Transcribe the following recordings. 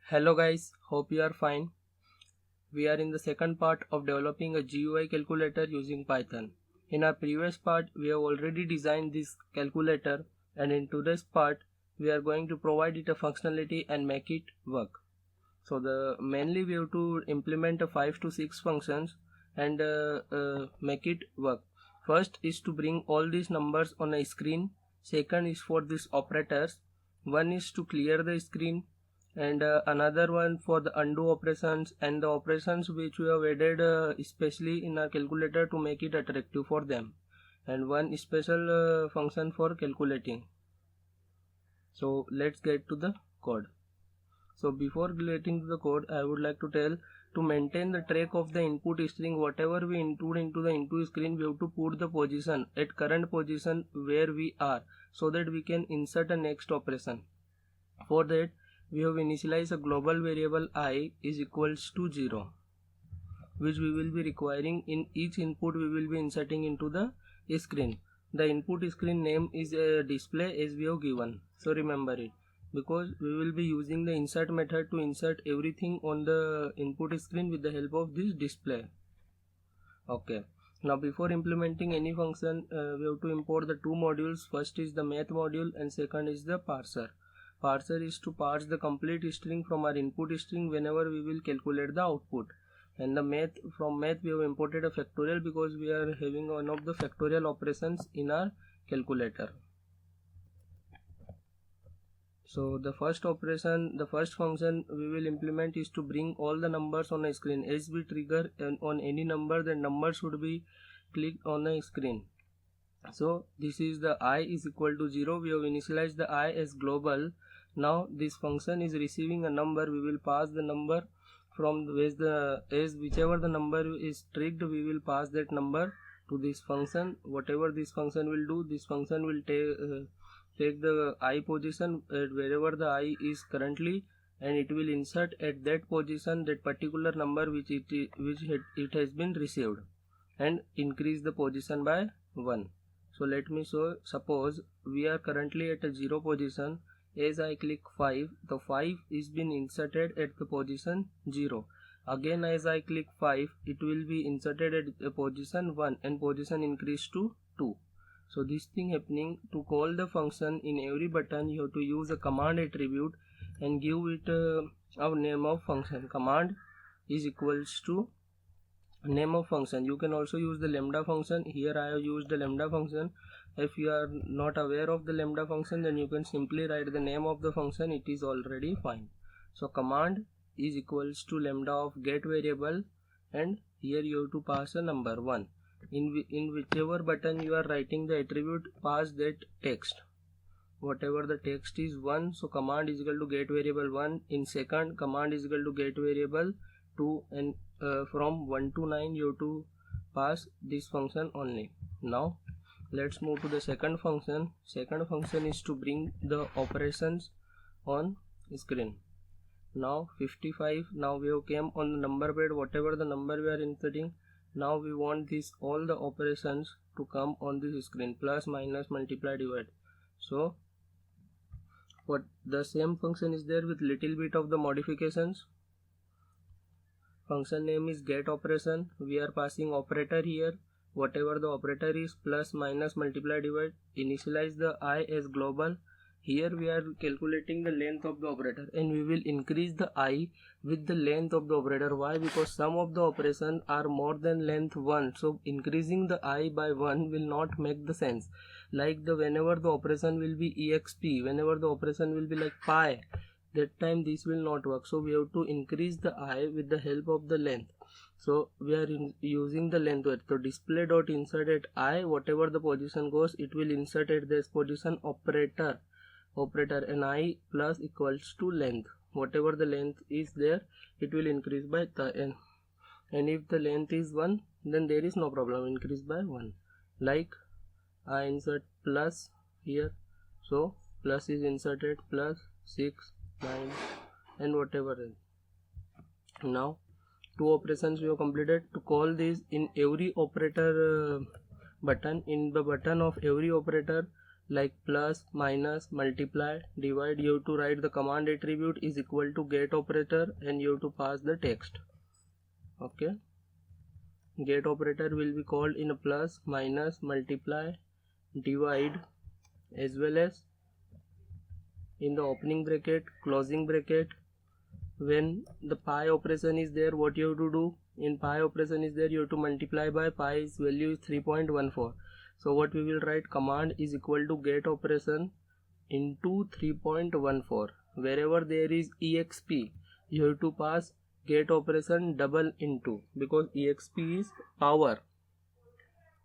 Hello guys, hope you are fine. We are in the second part of developing a GUI calculator using Python. In our previous part, we have already designed this calculator, and in today's part, we are going to provide it a functionality and make it work. So mainly we have to implement a 5 to 6 functions and make it work. First is to bring all these numbers on a screen. Second is for these operators. One is to clear the screen, and another one for the undo operations and the operations which we have added especially in our calculator to make it attractive for them, and one special function for calculating. So let's get to the code. So before getting to the code, I would like to tell, to maintain the track of the input string, whatever we input into the input screen, we have to put the position at current position where we are, so that we can insert a next operation. For that, we have initialized a global variable I is equals to 0, which we will be requiring in each input we will be inserting into the screen. The input screen name is a display as we have given, so remember it, because we will be using the insert method to insert everything on the input screen with the help of this display. Okay. Now before implementing any function, we have to import the two modules. First is the math module and second is the parser. Parser is to parse the complete string from our input string whenever we will calculate the output. And the math, from math we have imported a factorial because we are having one of the factorial operations in our calculator. So the first operation, the first function we will implement is to bring all the numbers on a screen. As we trigger on any number, the number should be clicked on a screen. So this is the I is equal to 0. We have initialized the I as global. Now this function is receiving a number. We will pass the number from as whichever the number is triggered, we will pass that number to this function. Whatever this function will do, this function will take the I position at wherever the I is currently, and it will insert at that position that particular number which it has been received, and increase the position by 1. So let me show. Suppose we are currently at a 0 position. As I click 5, the 5 is been inserted at the position 0. Again as I click 5, it will be inserted at the position 1 and position increase to 2. So this thing happening. To call the function in every button, you have to use a command attribute and give it a name of function. Command is equals to name of function. You can also use the lambda function. Here I have used the lambda function. If you are not aware of the lambda function, then you can simply write the name of the function. It is already fine. So command is equals to lambda of get variable, and here you have to pass a number 1. In whichever button you are writing the attribute, pass that text. Whatever the text is 1, so command is equal to get variable 1. In second, command is equal to get variable 2, and from 1 to 9 you have to pass this function only. Now let's move to the second function. Second function is to bring the operations on screen. Now 55. Now we have came on the number pad, whatever the number we are inserting. Now we want this all the operations to come on this screen: plus, minus, multiply, divide. So what the same function is there with little bit of the modifications. Function name is get operation. We are passing operator here. Whatever the operator is, plus, minus, multiply, divide. Initialize the I as global. Here we are calculating the length of the operator, and we will increase the I with the length of the operator. Why? Because some of the operations are more than length 1. So increasing the I by 1 will not make the sense. Like whenever the operation will be exp, whenever the operation will be like pi, that time this will not work. So we have to increase the I with the help of the length. So we are using the length word. So display dot insert at I, whatever the position goes, it will insert at this position operator, and I plus equals to length. Whatever the length is there, it will increase by n. And if the length is 1, then there is no problem, increase by 1. Like I insert plus here, so plus is inserted, plus 6, 9, and whatever else. Now 2 operations we have completed. To call this in every operator button, in the button of every operator, like plus, minus, multiply, divide, you have to write the command attribute is equal to get operator and you have to pass the text. Okay, get operator will be called in a plus, minus, multiply, divide, as well as in the opening bracket, closing bracket. When the pi operation is there, what you have to do? In pi operation is there, you have to multiply by pi's value is 3.14. So what we will write, command is equal to get operation into 3.14. Wherever there is exp, you have to pass get operation double into, because exp is power.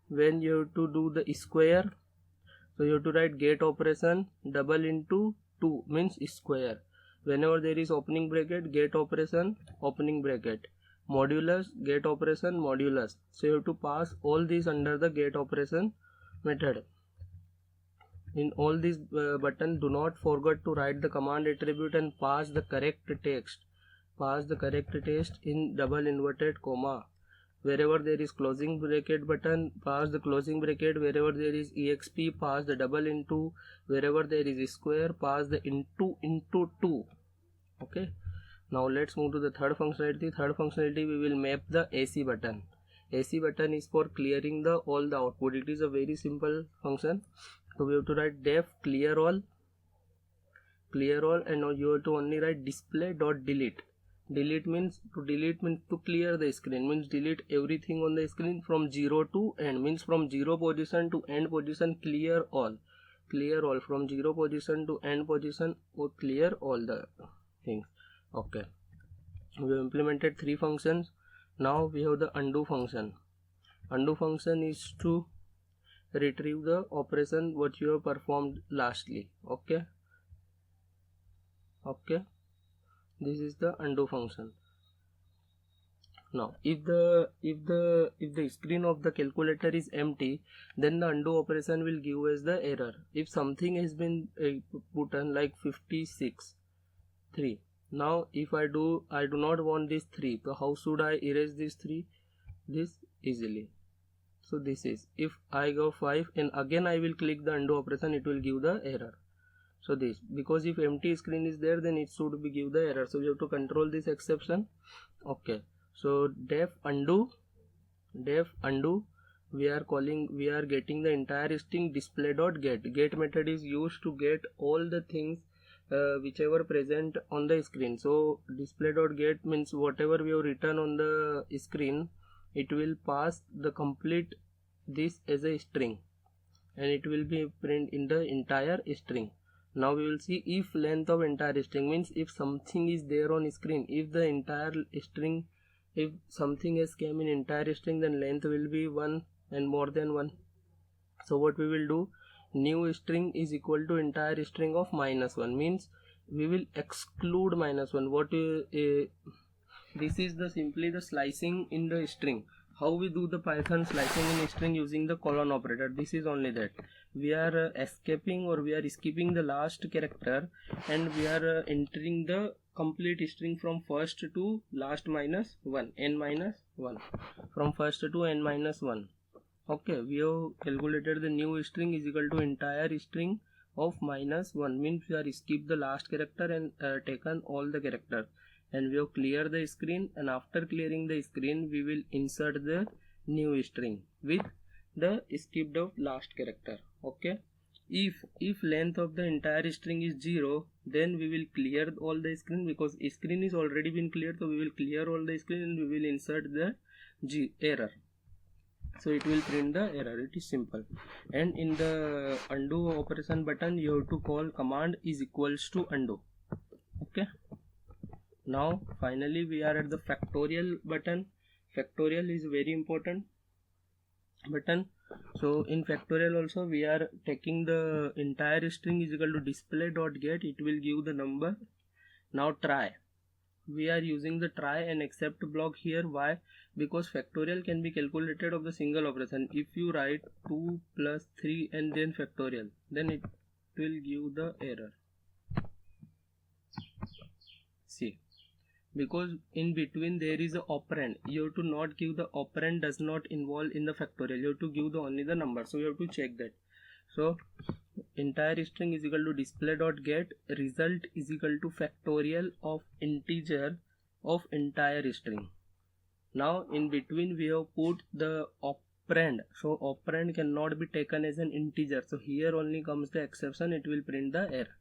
When you have to do the square, so you have to write get operation double into 2 means square. Whenever there is opening bracket, get operation opening bracket, modulus, get operation modulus. So you have to pass all these under the get operation method. In all these button, do not forget to write the command attribute and pass the correct text. Pass the correct text in double inverted comma. Wherever there is closing bracket button, pass the closing bracket. Wherever there is exp, pass the double into. Wherever there is square, pass the into 2. Okay, now let's move to the third functionality. Third functionality, we will map the AC button. AC button is for clearing the all the output. It is a very simple function. So we have to write def clear all, and now you have to only write display dot delete. Delete means to clear the screen, means delete everything on the screen from 0 to end, means from 0 position to end position, clear all from 0 position to end position, or clear all the things. Okay, we have implemented 3 functions. Now we have the undo function. Undo function is to retrieve the operation what you have performed lastly. Okay, this is the undo function. Now if the screen of the calculator is empty, then the undo operation will give us the error. If something has been put on like 56 3, now if I do not want this 3, so how should I erase this 3? This easily. So this is, if I go 5 and again I will click the undo operation, it will give the error. So this, because if empty screen is there, then it should be give the error. So we have to control this exception. Okay, so def undo, we are getting the entire string display.get. Get method is used to get all the things whichever present on the screen. So display.get means whatever we have written on the screen, it will pass the complete this as a string, and it will be print in the entire string. Now we will see if length of entire string, means if something is there on screen, if the entire string, if something has came in entire string, then length will be 1 and more than 1. So what we will do, new string is equal to entire string of -1, means we will exclude -1. What this is the simply the slicing in the string. How we do the Python slicing in string using the colon operator? This is only that we are escaping or we are skipping the last character, and we are entering the complete string from first to last -1, n -1, from first to n -1. Okay, we have calculated the new string is equal to entire string of -1, means we are skip the last character and taken all the characters, and we have cleared the screen, and after clearing the screen we will insert the new string with the skipped of last character. Okay, if length of the entire string is 0, then we will clear all the screen, because screen is already been cleared, so we will clear all the screen and we will insert the error. So it will print the error. It is simple. And in the undo operation button, you have to call command is equals to undo. Okay, now finally we are at the factorial button. Factorial is very important button. So in factorial also we are taking the entire string is equal to display.get, it will give the number. Now try, we are using the try and except block here. Why? Because factorial can be calculated of the single operation. If you write 2 plus 3 and then factorial, then it will give the error. See, because in between there is a operand, you have to not give the operand does not involve in the factorial, you have to give the only the number, so you have to check that. So entire string is equal to display dot get result is equal to factorial of integer of entire string. Now in between we have put the operand, so operand cannot be taken as an integer, so here only comes the exception, it will print the error.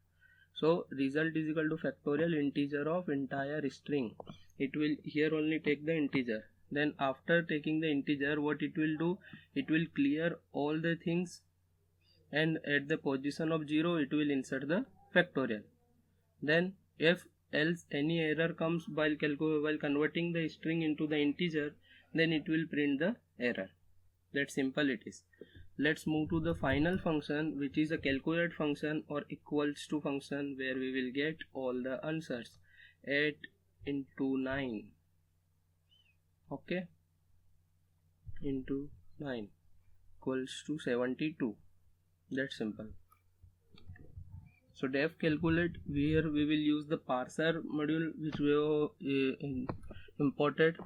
So result is equal to factorial integer of entire string, it will here only take the integer. Then after taking the integer, what it will do, it will clear all the things, and at the position of 0 it will insert the factorial. Then if else any error comes while converting the string into the integer, then it will print the error. That simple it is. Let's move to the final function, which is a calculate function or equals to function, where we will get all the answers. 8 into 9, okay, into 9 equals to 72. That's simple. So def calculate, here we will use the parser module which we have imported.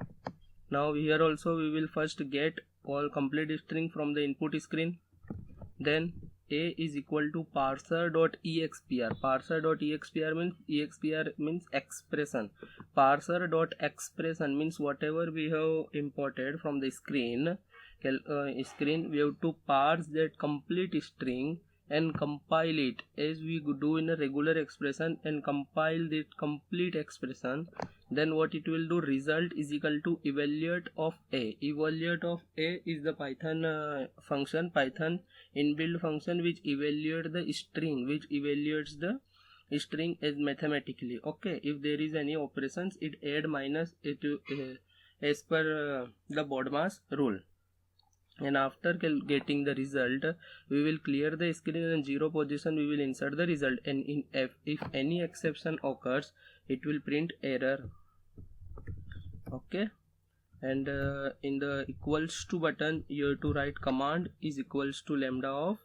Now here also we will first get all complete string from the input screen. Then a is equal to parser.expr. Parser.expr means expression. Parser.expression means whatever we have imported from the screen, we have to parse that complete string and compile it as we do in a regular expression, and compile the complete expression. Then what it will do, result is equal to evaluate of a. Evaluate of a is the Python function, Python inbuilt function which evaluates the string, which evaluates the string as mathematically. Okay, if there is any operations, it add minus it as per the BODMAS rule. And after getting the result, we will clear the screen, and 0 position we will insert the result, and if any exception occurs, it will print error. Okay, and in the equals to button you have to write command is equals to lambda of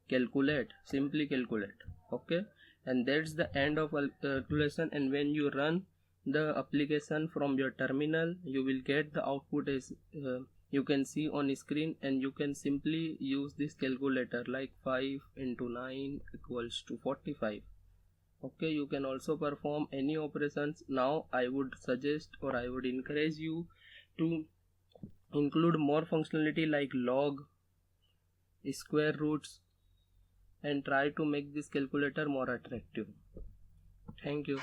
calculate, simply calculate. Okay, and that's the end of calculation. And when you run the application from your terminal, you will get the output as you can see on screen, and you can simply use this calculator like 5 into 9 equals to 45. Okay, you can also perform any operations. Now I would suggest, or I would encourage you to include more functionality like log, square roots, and try to make this calculator more attractive. Thank you.